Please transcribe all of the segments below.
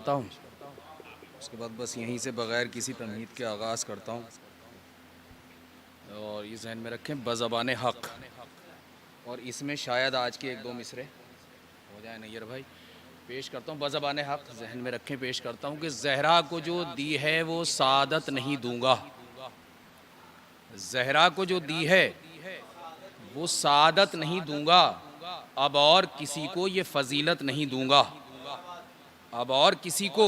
करता हूँ, उसके बाद बस यहीं से बग़ैर किसी तमहीद के आगाज़ करता हूँ। और ये जहन में रखें, बज़बान हक़, और इसमें शायद आज के एक दो मिसरे हो जाए नैयर भाई। पेश करता हूँ बज़बान हक़, जहन में रखें, पेश करता हूँ कि ज़हरा को जो दी है वो सादत नहीं दूंगा। ज़हरा को जो दी है वो सादत नहीं दूंगा, अब और किसी को ये फजीलत नहीं दूंगा। अब और किसी को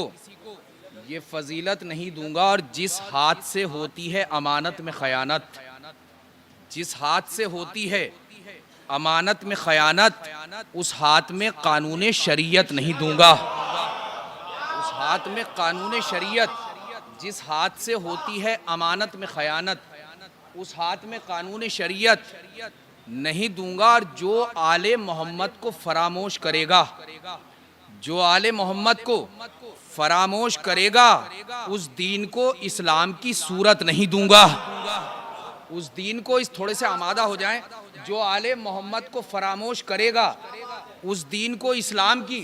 ये फजीलत नहीं दूंगा। और जिस हाथ से होती है अमानत में ख़यानत, जिस हाथ से होती है अमानत में ख़यानत, उस हाथ में कानून शरीयत नहीं दूंगा। उस हाथ में कानून शरीयत, जिस हाथ से होती है अमानत में ख़यानत, उस हाथ में कानून शरीयत नहीं दूंगा। और जो आले मोहम्मद को फरामोश करेगा, जो आले मोहम्मद को फरामोश करेगा, उस दीन को इस्लाम की सूरत नहीं दूंगा। उस दीन को, इस थोड़े से आमादा हो जाएं, जो आले मोहम्मद को फरामोश करेगा उस दीन को इस्लाम की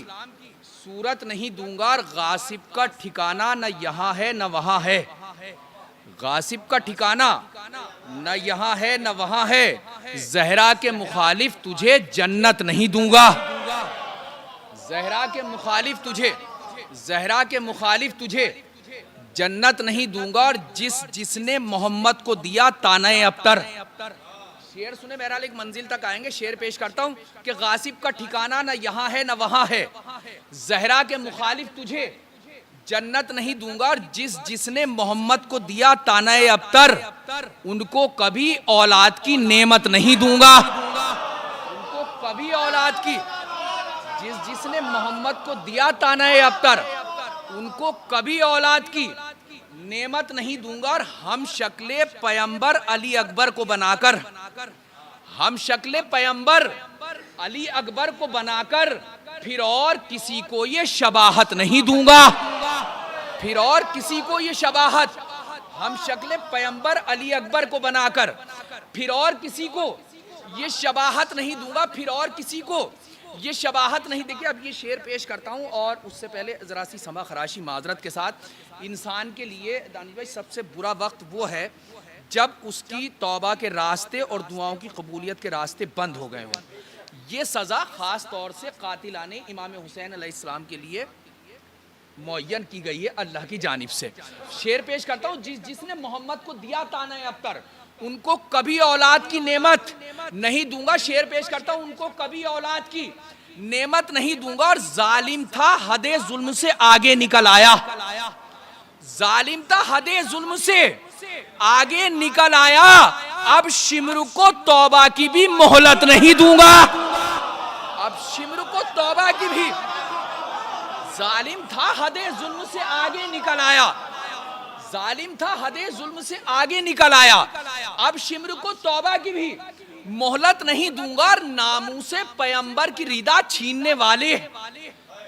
सूरत नहीं दूंगा। और गासिब का ठिकाना न यहाँ है न वहाँ है, गासिब का ठिकाना न यहाँ है न वहाँ है। ज़हरा के मुखालिफ तुझे जन्नत नहीं दूंगा। ज़हरा के मुखालिफ तुझे, ज़हरा के मुखालिफ तुझे जन्नत नहीं दूंगा। और जिसने मोहम्मद को दिया ताने अबतर, शेर सुने बहरहाल, एक मंजिल तक आएंगे। शेर पेश करता हूँ कि गासिब का ठिकाना न यहाँ है न वहाँ है, ज़हरा के मुखालिफ तुझे जन्नत नहीं दूंगा। और जिसने मोहम्मद को दिया ताने अबतर, उनको कभी औलाद की नेमत नहीं दूंगा। उनको कभी औलाद की, जिसने मोहम्मद को दिया ताने अबतर, उनको कभी औलाद की नेमत नहीं दूंगा। और हम शक्ले पैगंबर अली अकबर को बनाकर, हम शक्ले पैगंबर अली अकबर को बनाकर फिर और किसी को ये शबाहत नहीं दूंगा। फिर और किसी को ये शबाहत, हम शक्ले पैगंबर अली अकबर को बनाकर फिर और किसी को ये शबाहत नहीं दूंगा। फिर और किसी को ये शबाहत नहीं। देखिए, अब ये शेर पेश करता हूँ और उससे पहले ज़रा सी समा खराशी माजरत के साथ, इंसान के लिए दानिश भाई सबसे बुरा वक्त वो है जब उसकी तौबा के रास्ते और दुआओं की कबूलियत के रास्ते बंद हो गए हों। ये सज़ा ख़ास तौर से कातिलाने इमाम हुसैन अलैहिस्सलाम के लिए मुअय्यन की गई है अल्लाह की जानिब से। शेर पेश करता हूँ, जिसने मोहम्मद को दिया ताने अबतर, उनको कभी औलाद की नेमत नहीं दूंगा। शेर पेश करता हूँ, उनको कभी औलाद की नेमत नहीं दूंगा। और जालिम था हदे जुल्म से आगे निकल आया, जालिम था हदे जुल्म से आगे निकल आया, अब शिम्र को तौबा की भी मोहलत नहीं दूंगा। अब शिम्र को तौबा की भी, जालिम था हदे जुल्म से आगे निकल आया, जालिम था हदे जुल्म से आगे निकल आया, अब शिम्र को तौबा की भी मोहलत नहीं दूंगा। और नामूसे पैगंबर की रिदा छीनने वाले,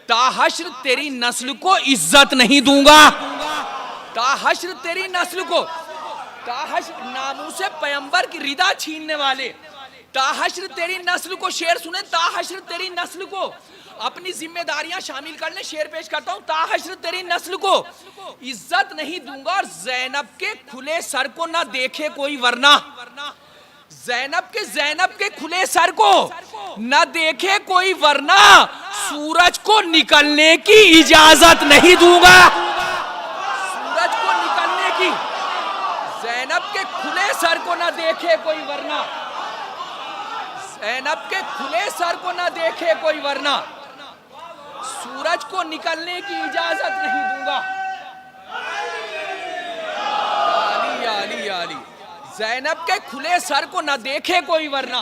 ताहश्र तेरी नस्ल को इज्जत नहीं दूंगा। ताहश्र तेरी नस्ल को, ताहश्र नामूसे पैगंबर की रिदा छीनने वाले, ताहश्र तेरी नस्ल को, शेर सुने, ताहश्र तेरी नस्ल को अपनी जिम्मेदारियां शामिल कर ले। शेर पेश करता हूं, ताहश्र तेरी नस्ल को इज्जत नहीं दूंगा। और ज़ैनब के खुले सर को ना देखे कोई वरना, ज़ैनब के खुले सर को न देखे कोई वरना, सूरज को निकलने की इजाजत नहीं दूंगा। सूरज को निकलने की, ज़ैनब के खुले सर को न देखे कोई वरना, ज़ैनब के खुले सर को न देखे कोई वरना, सूरज को निकलने की इजाजत नहीं दूंगा। आली आली आली, ज़ैनब के खुले सर को न देखे कोई वरना,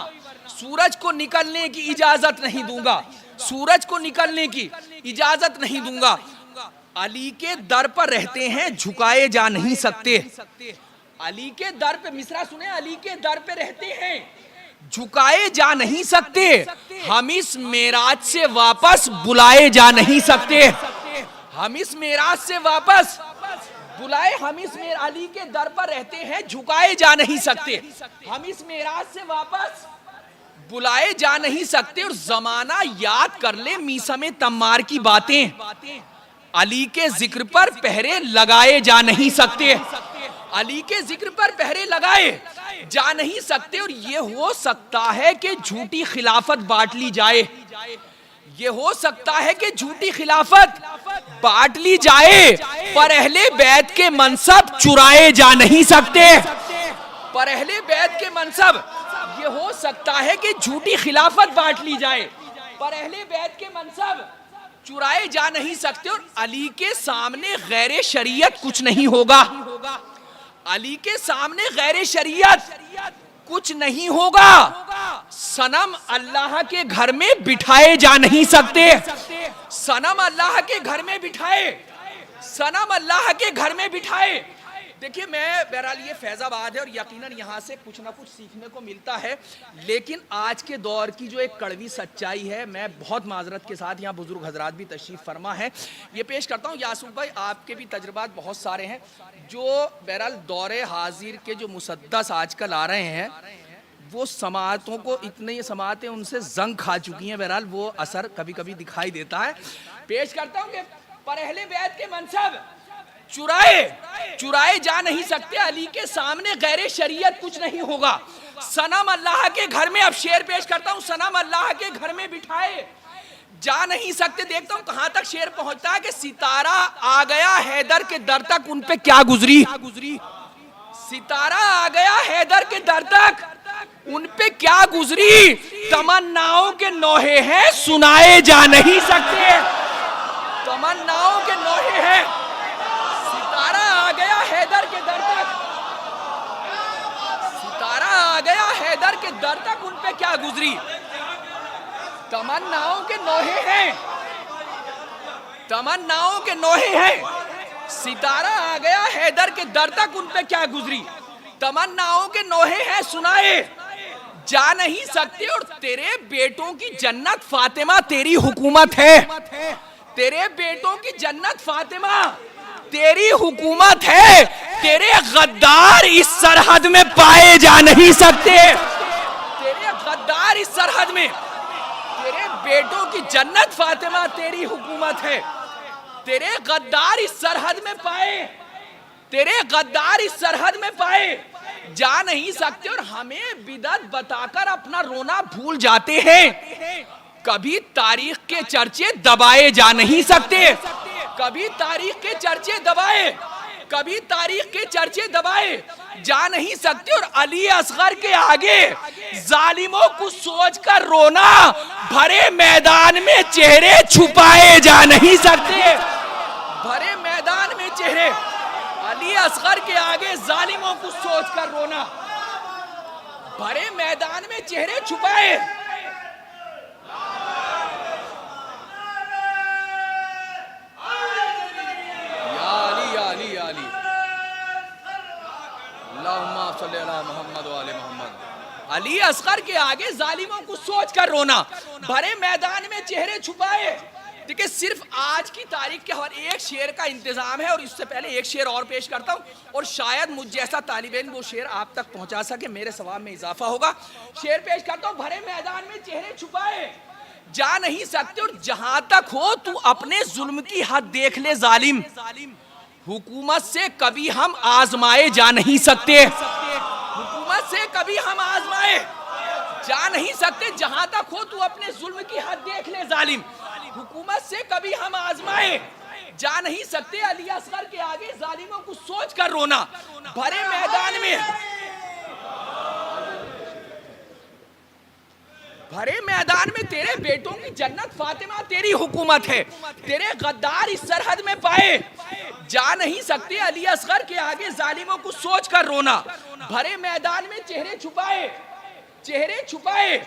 सूरज को निकलने की इजाजत नहीं दूंगा। सूरज को निकलने की इजाजत नहीं दूंगा। अली के दर पर रहते हैं, झुकाए जा नहीं सकते। अली के दर पे, मिसरा सुने, अली के दर पे रहते हैं, झुकाए जा नहीं सकते। हम इस मेराज से वापस बुलाए जा नहीं सकते। हम इस मेराज से वापस बुलाए, हम इस अली के दर पर रहते हैं, झुकाए जा नहीं सकते। हम इस मेराज से वापस बुलाए जा नहीं सकते। और जमाना याद कर ले मीसम तम्मार की बातें, अली के जिक्र पर पहरे लगाए जा नहीं सकते, अली के जिक्र पर पहरे लगाए जा नहीं सकते। और ये हो सकता है कि झूठी खिलाफत बांट ली जाए, ये हो सकता है कि झूठी खिलाफत बांट ली जाए, पर अहले बैत के मनसब चुराए जा नहीं सकते, पर अहले बैत के मनसब, ये हो सकता है कि झूठी खिलाफत बांट ली जाए, पर अहले बैत के मनसब चुराए जा नहीं सकते। और अली के सामने गैर शरीयत कुछ नहीं होगा, अली के सामने गैर शरीयत कुछ नहीं होगा। सनम अल्लाह के घर में बिठाए जा नहीं सकते, सनम अल्लाह के घर में बिठाए, सनम अल्लाह के घर में बिठाए। देखिए, मैं बहरहाल ये फैजाबाद है और यकीनन यहाँ से कुछ ना कुछ सीखने को मिलता है, लेकिन आज के दौर की जो एक कड़वी सच्चाई है, मैं बहुत माजरत के साथ, यहाँ बुजुर्ग हजरात भी तशरीफ़ फरमा है, ये पेश करता हूँ। यासूफ भाई, आपके भी तजुर्बात बहुत सारे हैं, जो बहरहाल दौरे हाजिर के जो मुसद्दस आजकल आ रहे हैं, वो समातों को, इतने ये समातें उनसे जंग खा चुकी हैं, बहरहाल वो असर कभी कभी दिखाई देता है। पेश करता हूँ कि पर अहले बैत के मनसब चुराए जा नहीं सकते, अली के सामने गैर शरीयत कुछ नहीं होगा। सनम अल्लाह के घर में, अब शेर पेश करता हूँ, सनम अल्लाह के घर में बिठाए जा नहीं सकते। देखता हूँ कहां तक शेर पहुंचता है कि सितारा आ गया हैदर के दर तक, उन पे क्या गुजरी, सितारा आ गया हैदर के दर तक, उन पे क्या गुजरी। तमन्नाओं के नोहे हैं सुनाए जा नहीं सकते, तमन्नाओं के नोहे हैं, सितारा आ गया हैदर के दर तक, सितारा आ गया हैदर के दर तक, उन पे क्या गुजरी। तमन्नाओं के नोहे हैं, तमन्नाओं के नोहे हैं, सितारा आ गया हैदर के दर तक, उन पे क्या गुजरी। तमन्नाओं के नोहे हैं सुनाए जा नहीं सकते। और तेरे बेटों की जन्नत फातिमा तेरी हुकूमत है, तेरे बेटों की जन्नत फातिमा तेरी हुकूमत है, तेरे गद्दार इस सरहद में पाए जा नहीं सकते, तेरे गद्दार इस सरहद में, तेरे बेटों की जन्नत फातिमा तेरी हुकूमत है, तेरे गद्दार इस सरहद में पाए, तेरे गद्दार इस सरहद में पाए जा नहीं सकते। और हमें बिदअत बताकर अपना रोना भूल जाते हैं, कभी तारीख के चर्चे दबाए जा नहीं सकते, कभी तारीख के चर्चे दबाए, कभी तारीख के चर्चे दबाए जा नहीं सकते। और अली असगर के आगे जालिमों को सोचकर रोना, भरे मैदान में चेहरे छुपाए जा नहीं सकते, भरे मैदान में चेहरे, अली असगर के आगे जालिमों को सोचकर रोना, भरे मैदान में चेहरे छुपाए। अली असगर के आगे जालिमों को सोच कर रोना, भरे मैदान में चेहरे छुपाए। देखिए, सिर्फ आज की तारीख के हर एक शेर का इंतजाम है, और इससे पहले एक शेर और पेश करता हूँ, और शायद मुझ जैसा तालिब इल्म वो शेर आप तक पहुंचा सके, मेरे सवाब में इजाफा होगा। शेर पेश करता हूँ, भरे मैदान में चेहरे छुपाए जा नहीं सकते। और जहां तक हो तू अपने जुल्म की हद देख ले जालिम, हुकूमत से कभी हम आजमाए जा नहीं सकते, हुकूमत से कभी हम आजमाए जा नहीं सकते। जहां तक हो तू अपने जुल्म की हद देख ले जालिम, हुकूमत से कभी हम आजमाए जा नहीं सकते। अली असगर के आगे जालिमों को सोच कर रोना, भरे मैदान में, भरे मैदान में तेरे बेटों की जन्नत फातिमा तेरी हुकूमत है, तेरे गद्दार इस सरहद में पाए जा नहीं सकते। अली असगर के आगे जालिमों को सोच कर रोना, भरे मैदान में चेहरे छुपाए, चेहरे छुपाए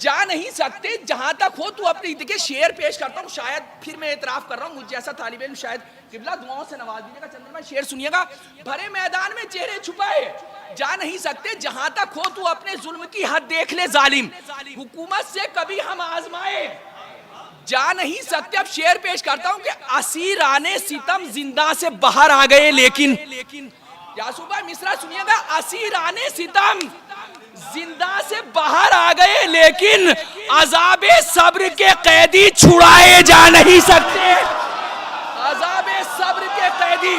जा नहीं सकते। जहां तक हो तू अपनी, देखिए शेर पेश करता हूँ, शायद फिर मैं एतराफ कर रहा हूँ, मुझ जैसा तालिब इल्म शायद किबला दुआओं से नवाज दीजिएगा। चंद्रमा शेर सुनिएगा, भरे मैदान में चेहरे छुपाए जा नहीं सकते। जहां तक हो तू अपने जुल्म की हद देख ले जालिम, हुकूमत से कभी हम आजमाए जा नहीं सकते। अब शेर पेश करता हूँ कि असीराने सितम जिंदा से बाहर आ गए, लेकिन यासूफ भाई मिसरा सुनिएगा, असीराने सितम जिंदा से बाहर आ गए, लेकिन अजाबे सब्र के कैदी छुड़ाए जा नहीं सकते, अजाब होगी।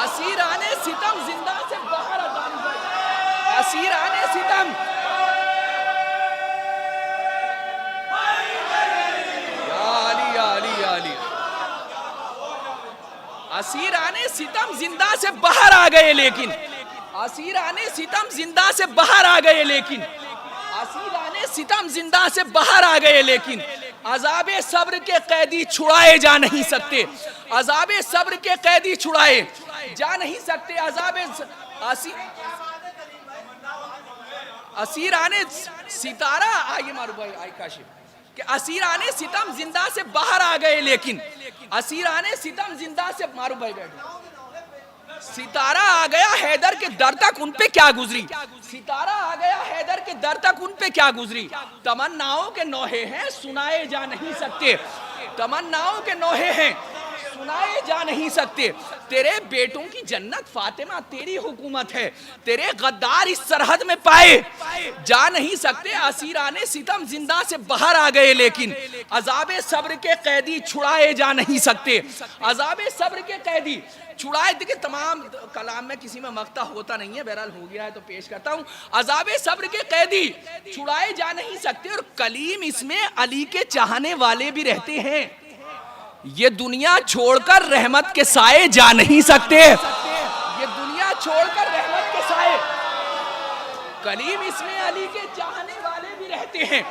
असीराने सितम जिंदा से बाहर आ जाएंगे। असीराने सितम, असीराने सितम जिंदा से बाहर आ गए लेकिन, असीराने सितम जिंदा से बाहर आ गए लेकिन, असीराने सितम जिंदा से बाहर आ गए लेकिन अज़ाबे सब्र के कैदी छुड़ाए जा नहीं सकते। अज़ाबे सब्र के कैदी छुड़ाए जा नहीं सकते। असीराने सितारा, आइए मारू भाई, आई काशिफ, कि असीराने सितम जिंदा से बाहर आ गए लेकिन, असीराने सितम जिंदा से, मारू भाई बैठो, सितारा आ गया हैदर के दर तक उन पे क्या गुजरी, सितारा आ गया हैदर के दर तक उन पे क्या गुजरी। तमन्नाओं के नौहे हैं सुनाए जा नहीं सकते, तमन्नाओं के नौहे हैं सुनाए जा नहीं सकते। तेरे बेटों की जन्नत फातिमा तेरी हुकूमत है, तेरे गद्दार इस सरहद में पाए जा नहीं सकते। असीराने सितम जिंदा से बाहर आ गए लेकिन अज़ाबे सब्र के कैदी छुड़ाए जा नहीं सकते। अज़ाबे सब्र के कैदी छुड़ाए, देखिए तमाम कलाम में किसी में मक्ता होता नहीं है, बहरहाल हो गया है तो पेश करता हूँ। अज़ाबे सब्र के कैदी छुड़ाए जा नहीं सकते। और कलीम इसमें अली के चाहने वाले भी रहते हैं, ये दुनिया छोड़कर रहमत के साए जा नहीं सकते। ये दुनिया छोड़कर रहमत के साए, कलीम इसमें अली के चाहने वाले भी रहते हैं,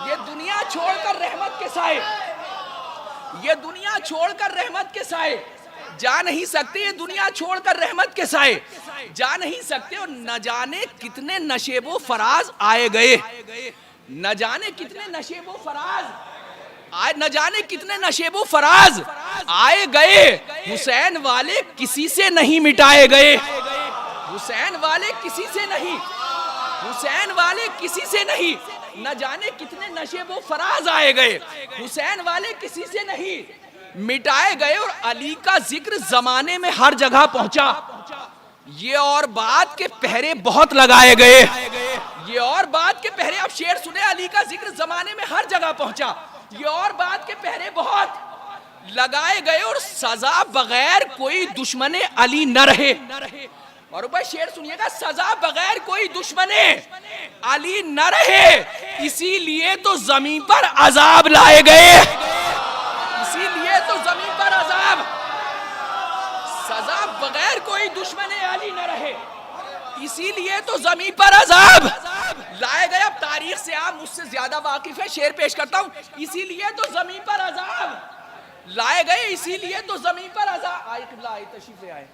ये दुनिया छोड़कर रहमत के साए, ये दुनिया छोड़कर रहमत के साए जा नहीं सकते। ये दुनिया छोड़कर रहमत के साए जा नहीं सकते। और न जाने कितने नशेबो फराज आए गए, न जाने कितने नशेबो फराज आए, न जाने कितने नशेबो फराज आए गए। हुसैन वाले किसी से नहीं मिटाए गए, हुसैन वाले किसी से नहीं, हुसैन वाले किसी से नहीं। न जाने कितने नशेबो फराज आए गए, हुसैन वाले किसी से नहीं मिटाए गए। और अली का जिक्र जमाने में हर जगह पहुंचा, ये और बात के पहरे बहुत लगाए गए, ये और बात के पहरे, अब शेर सुने, अली का जिक्र जमाने में हर जगह पहुंचा, ये और बात के पहरे बहुत लगाए गए। और सजा बगैर कोई दुश्मने अली न रहे। और भाई शेर सुनिएगा, सजा बगैर कोई दुश्मने अली न रहे, इसीलिए तो जमीन पर अजाब लाए गए, इसीलिए तो जमीन पर अजाब, सजा बगैर कोई दुश्मने अली न रहे, इसीलिए तो जमीन पर अजाब लाए गए। अब तारीख से आप मुझसे ज्यादा वाकिफ है, शेर पेश करता हूं। इसीलिए तो जमीन पर अजाब लाए गए, इसीलिए तो जमीन पर अजाब। आए किबला, आए तशरीफ ले आए,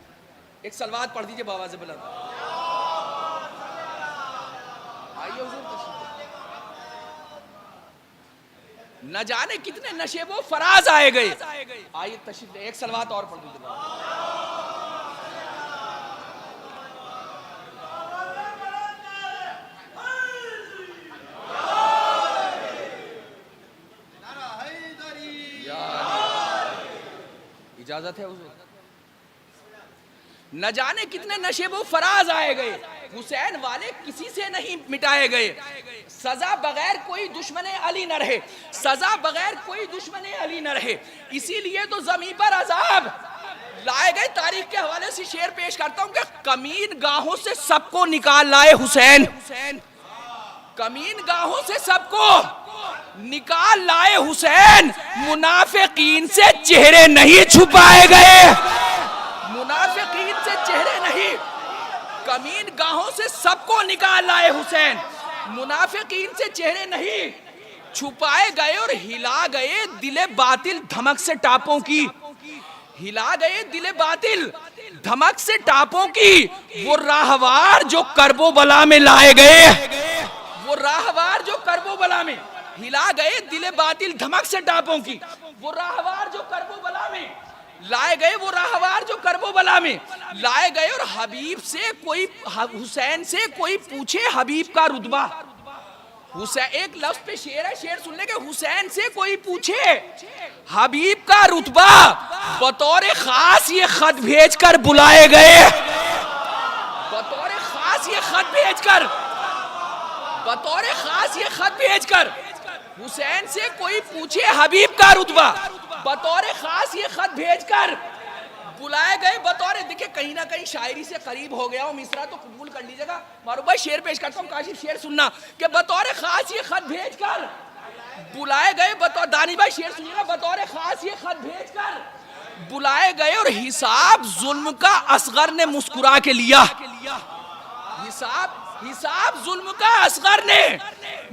एक सलवात पढ़ दीजिए बाबा से बुलंद। आइए हुजूर तशरीफ। न जाने कितने नशेबो फराज आए गए, आइए तशरीफ ले, एक सलवात और पढ़ दीजिए। इजाजत है हुजूर। न जाने कितने नशेबो फराज आए गए, हुसैन वाले किसी से नहीं मिटाए गए। सजा बगैर कोई दुश्मने अली न रहे, सजा बगैर कोई दुश्मने अली न रहे, इसीलिए तो जमीन पर अजाब लाए गए। तारीख के हवाले से शेर पेश करता हूं कि कमीन गाहों से सबको निकाल लाए हुसैन, कमीन गाहों से सबको निकाल लाए हुसैन। मुनाफिकीन से चेहरे नहीं छुपाए गए, मुनाफिकीन से चेहरे नहीं, कमीन गाहों से सबको निकाल लाए हुसैन, मुनाफिकीन से चेहरे नहीं छुपाए गए। और हिला गए दिले बातिल धमक से टापों की, हिला गए दिले बातिल धमक से टापों की। वो राहवार जो करबो बला में लाए गए, वो राहवार जो करबो बला में हिला गए दिले बातिल धमक से टापों की। वो राहवार जो करबो बला में लाए गए, वो राहवार जो करबो बला में लाए गए। और हबीब से कोई, हुसैन से कोई पूछे हबीब का रुतबा, हुसैन, एक लफ्ज पे शेर है, शेर सुनने के, हुसैन से कोई पूछे हबीब का रुतबा, बतौर खास ये खत भेजकर बुलाए गए, बतौर खास ये खत भेजकर, बतौर खास ये खत भेजकर हुसैन से कोई पूछे हबीब का रुतबा, बतौर खास ये खत भेजकर बुलाए गए बतौर, देखिए कहीं ना कहीं शायरी से करीब हो गया हूँ, मिसरा तो कबूल कर लीजिएगा। मारूफ भाई शेर पेश करता हूँ, काशिफ शेर सुनना कि बतौर खास ये खत भेज कर बुलाए गए, बतौर दानी भाई शेर सुनिएगा, बतौर खास ये खत भेज कर बुलाए गए और हिसाब जुल्म का असगर ने मुस्कुरा के लिया। हिसाब जुल्म का असगर ने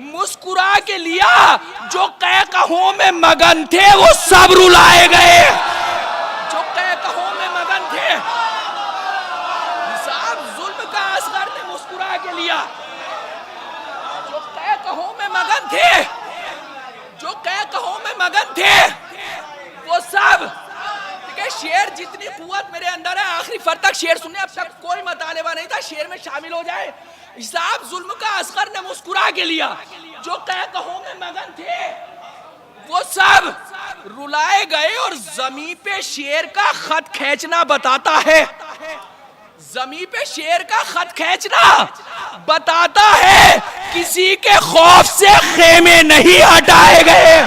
मुस्कुरा के लिया, जो कहकहों में मगन थे वो सब रुलाए गए। जो कहकहों में मगन थे, हिसाब जुल्म का असगर ने मुस्कुरा के लिया, जो कहकहों में मगन थे, जो कहकहों में मगन थे वो सब। शेर जितनी कुव्वत मेरे अंदर है, आखिरी फर तक शेर सुनने, अब तक कोई मुतालिबा नहीं था शेर में शामिल हो जाए। हिसाब जुल्म का असगर ने मुस्कुरा के लिया, जो कहकहों में मगन थे वो सब रुलाए गए। और जमीन पे शेर का खत खींचना बताता है, जमीन पे शेर का खत खींचना बताता है, किसी के खौफ से खेमे नहीं हटाए गए।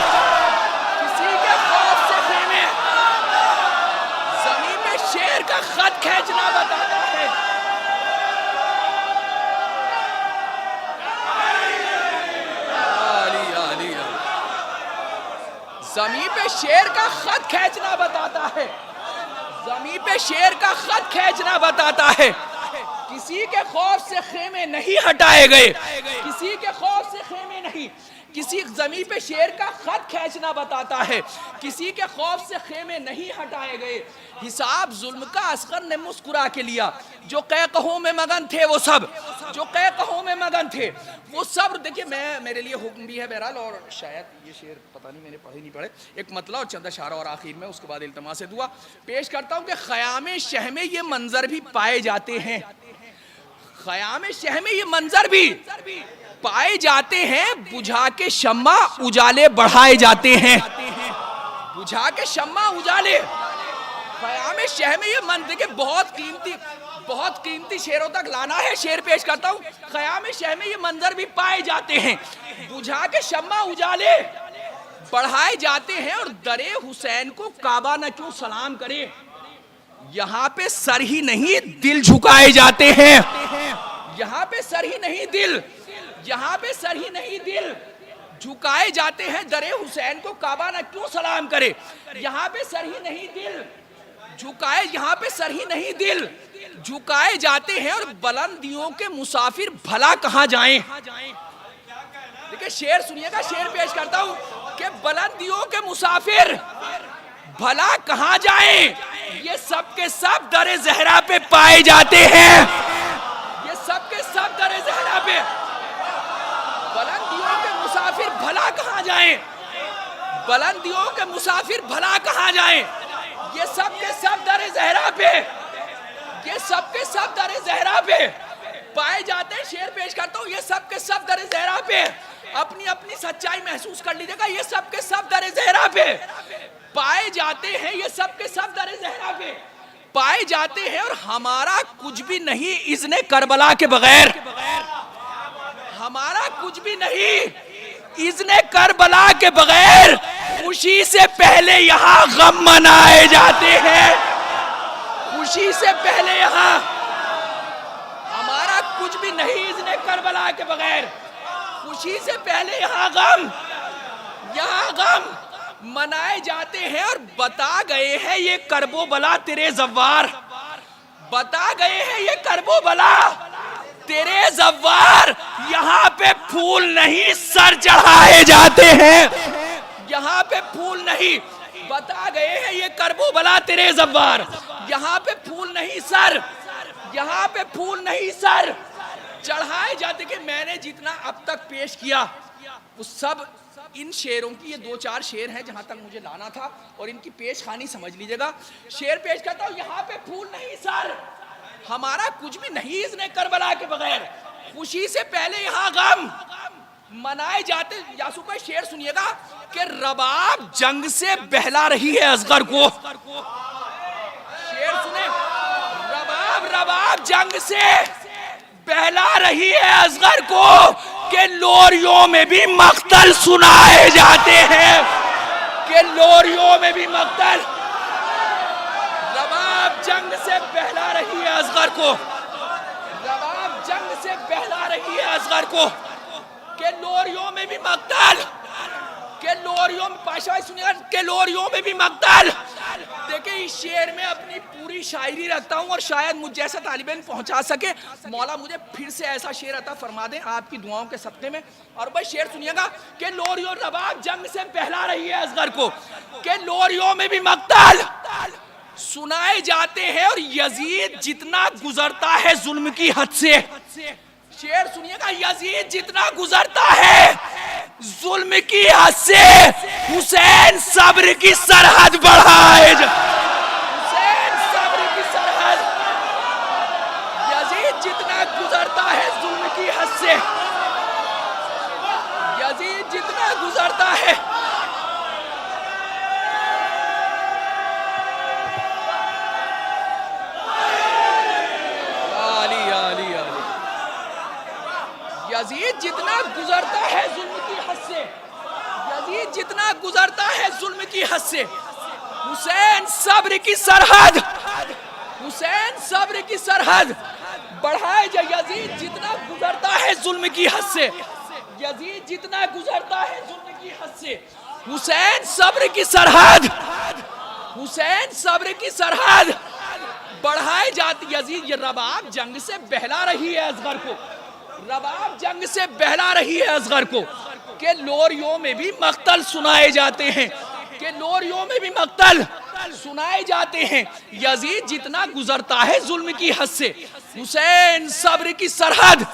किसी के खौफ से खेमे, जमीन पे शेर का खत खींचना बताता है। जमीन पे शेर का खत खींचना बताता है, जमीन पे शेर का खत खींचना बताता है, किसी के खौफ से खेमे नहीं हटाए गए। किसी के खौफ से खेमे नहीं, किसी जमीन पे शेर का खत खींचना बताता है, किसी के खौफ से खेमे नहीं हटाए गए। हिसाब जुल्म का असगर ने मुस्कुरा के लिया, जो कहकहों में मगन थे वो सब, जो कहकहों में मगन थे वो सब। देखिए मैं, मेरे लिए हुक्म भी है बहरहाल, और शायद ये शेर पता नहीं मैंने पढ़े नहीं पढ़े, एक मतलब और चंद अशारा और आखिर में उसके बाद इल्तमास दुआ पेश करता हूँ कि ख़याम शह में ये मंजर भी पाए जाते हैं, ख़याम शह में ये मंजर भी पाए जाते हैं, बुझा के शम्मा उजाले बढ़ाए जाते हैं, बुझा के शम्मा उजाले। ख़याम शह में ये मंजर के बहुत कीमती शेरों तक लाना है, शेर पेश करता हूँ। ख़याम शह में ये मंजर भी पाए जाते हैं, बुझा के शम्मा उजाले बढ़ाए जाते हैं। और दरे हुसैन को काबा न क्यों सलाम करे, यहाँ पे सर ही नहीं दिल झुकाए जाते हैं, यहाँ पे सर ही नहीं दिल, यहाँ पे सर ही नहीं दिल झुकाए जाते हैं। दरे हुसैन को काबा न क्यों सलाम करे, यहाँ पे सर ही नहीं दिल झुकाए, यहाँ पे सर ही नहीं दिल झुकाए जाते हैं। और बुलंदियों के मुसाफिर भला कहाँ जाएं। देखिए शेर सुनिएगा, शेर पेश करता हूँ कि बुलंदियों के मुसाफिर भला कहाँ जाएं, ये सब के सब दरे ज़हरा पे पाए जाते हैं, ये सब के सब दरे ज़हरा पे। बुलंदियों के मुसाफिर भला कहाँ जाएं, बुलंदियों के मुसाफिर भला कहाँ जाएं, ये सब के सब दरे ज़हरा पे, ये सब के सब दरे ज़हरा पे पाए जाते हैं। शेर पेश करता हूँ, ये सब के सब दरे ज़हरा पे, अपनी अपनी सच्चाई महसूस कर लीजिएगा, ये सब के सब दरे ज़हरा पे पाए जाते हैं, ये सब के सब दरे ज़हरा पे पाए जाते हैं। और हमारा कुछ भी नहीं इज़्ने करबला के बगैर, हमारा कुछ भी नहीं इज़्ने करबला के बगैर, खुशी से पहले यहाँ गम मनाए जाते हैं, खुशी से पहले यहाँ। हमारा कुछ भी नहीं इज़्ने करबला के बगैर, खुशी से पहले यहाँ गम मनाए जाते हैं। और बता गए हैं ये करबो बला तेरे ज़व्वार, बता गए हैं ये करबो बला तेरे ज़व्वार, यहाँ पे फूल नहीं सर चढ़ाए जाते हैं, यहाँ पे फूल नहीं, बता गए हैं ये करबो बला तेरे ज़व्वार, यहाँ पे फूल नहीं सर, यहाँ पे फूल नहीं सर चढ़ाए जाते। कि मैंने जितना अब तक पेश किया वो सब इन शेरों की, ये 2-4 शेर हैं जहां तक मुझे लाना था, और इनकी पेश खानी समझ लीजिएगा। शेर पेश करता हूँ, यहाँ पे फूल नहीं सर, हमारा कुछ भी नहीं इज़्ने करबला के बगैर, खुशी से पहले यहाँ गम मनाए जाते। यासूफ भाई शेर सुनिएगा कि रबाब जंग से बहला रही है असगर को, शेर सुने, रबाब जंग से बहला रही है असगर को, के लोरियों में भी मक्तल सुनाए जाते हैं, के लोरियों में भी मक्तल। रबाब से बहला रही है असगर को, रबाब जंग से बहला रही है असगर को, के लोरियों में भी मक्तल, के लोरियों में, पाशा भाई सुनिएगा, के लोरियों में भी मक्तल। देखिए इस शेर में अपनी पूरी शायरी रखता हूँ और शायद मुझ जैसा तालिब इल्म पहुंचा सके। मौला मुझे फिर से ऐसा शेर अता फरमा दें आपकी दुआओं के सदक़े में। और भाई शेर सुनिएगा, के लोरियों रबाब जंग से बहला रही है असगर को, के लोरियों में भी मक्तल सुनाए जाते हैं और यजीद जितना गुजरता है जुल्म की हद से। शेर सुनिएगा, यजीद जितना गुजरता है जुल्म की हद से, हुसैन सब्र की सरहद बढ़ाए, हुसैन सब्र की सरहद, यजीद जितना गुजरता है जुल्म की हद से, यजीद जितना गुजरता है। यजीद जितना गुजरता है जुल्म की हद से, यजीद जितना गुजरता है जुल्म की हद से, हुसैन सब्र की सरहद, हुसैन सब्र की सरहद बढ़ाए जा। यजीद जितना गुजरता है जुल्म की हद से, यजीद जितना गुजरता है जुल्म की हद से, हुसैन सब्र की सरहद, हुसैन सब्र की सरहद बढ़ाए जाती। यजीद, ये रबाब जंग से बहला रही है असगर को, रबाब जंग से बहला रही है असगर को, के लोरियों में भी मक्तल सुनाए जाते हैं, के लोरियों में भी मक्तल सुनाए जाते हैं। यजीद जितना गुजरता है जुल्म की हद से, हुसैन सब्र की सरहद,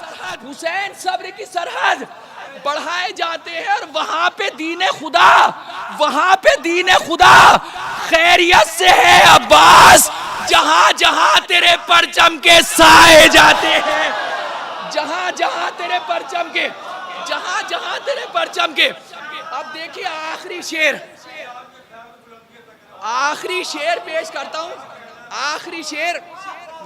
हुसैन सब्र की सरहद बढ़ाए जाते हैं। और वहां पे दीने खुदा, वहां पे दीने खुदा खैरियत से है अब्बास, जहां जहां तेरे परचम के साए जाते हैं, जहां जहां तेरे परचम के, जहां जहां तेरे परचम के। अब देखिए आखिरी शेर, आखिरी शेर पेश करता हूं, आखिरी शेर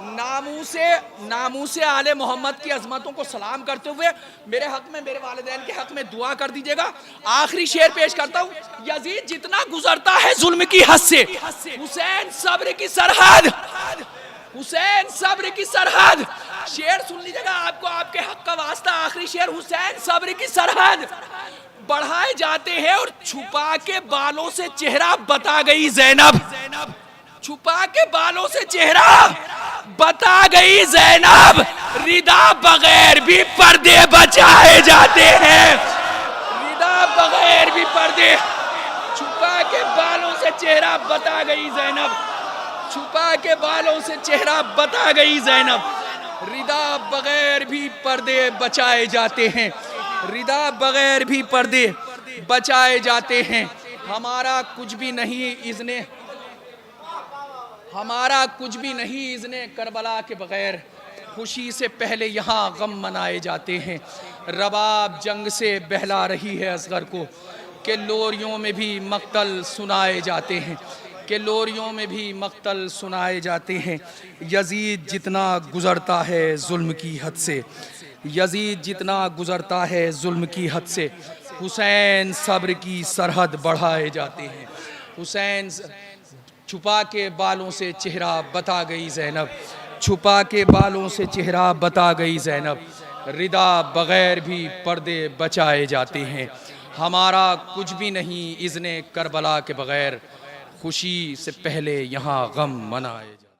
नामूसे आले मोहम्मद की अजमतों को सलाम करते हुए मेरे हक में, मेरे वालिदैन के हक में दुआ कर दीजिएगा। आखिरी शेर पेश करता हूं, यजीद जितना गुजरता है जुल्म की हद से, हुसैन सब्र की सरहद, हुसैन सब्र की सरहद। शेर सुन लीजिएगा, आपको आपके हक का वास्ता आखिरी शेर, हुसैन सब्र की सरहद बढ़ाए जाते हैं। और छुपा के बालों से चेहरा बता गई ज़ैनब, छुपा के बालों से चेहरा बता गई ज़ैनब, रिदा बगैर भी पर्दे बचाए जाते हैं, रिदा बगैर भी पर्दे, छुपा के बालों से चेहरा बता गई ज़ैनब, छुपा के बालों से चेहरा बता गई ज़ैनब, रिदा बगैर भी पर्दे बचाए जाते हैं, रिदा बगैर भी पर्दे बचाए जाते हैं। हमारा कुछ भी नहीं इज़्ने, हमारा कुछ भी नहीं इज़्ने करबला के बगैर, खुशी से पहले यहाँ गम मनाए जाते हैं। रबाब जंग से बहला रही है असगर को, के लोरियों में भी मक्तल सुनाए जाते हैं, के लोरियों में भी मक्तल सुनाए जाते हैं। यजीद जितना गुजरता है जुल्म की हद से, यजीद जितना गुजरता है जुल्म की हद से, हुसैन सब्र की सरहद बढ़ाए जाते हैं। हुसैन छुपा के बालों से चेहरा बता गई ज़ैनब, छुपा के बालों से चेहरा बता गई ज़ैनब, रिदा बगैर भी पर्दे बचाए जाते हैं। हमारा कुछ भी नहीं इज़्ने करबला के बगैर, खुशी से पहले यहाँ गम मनाए जाते हैं।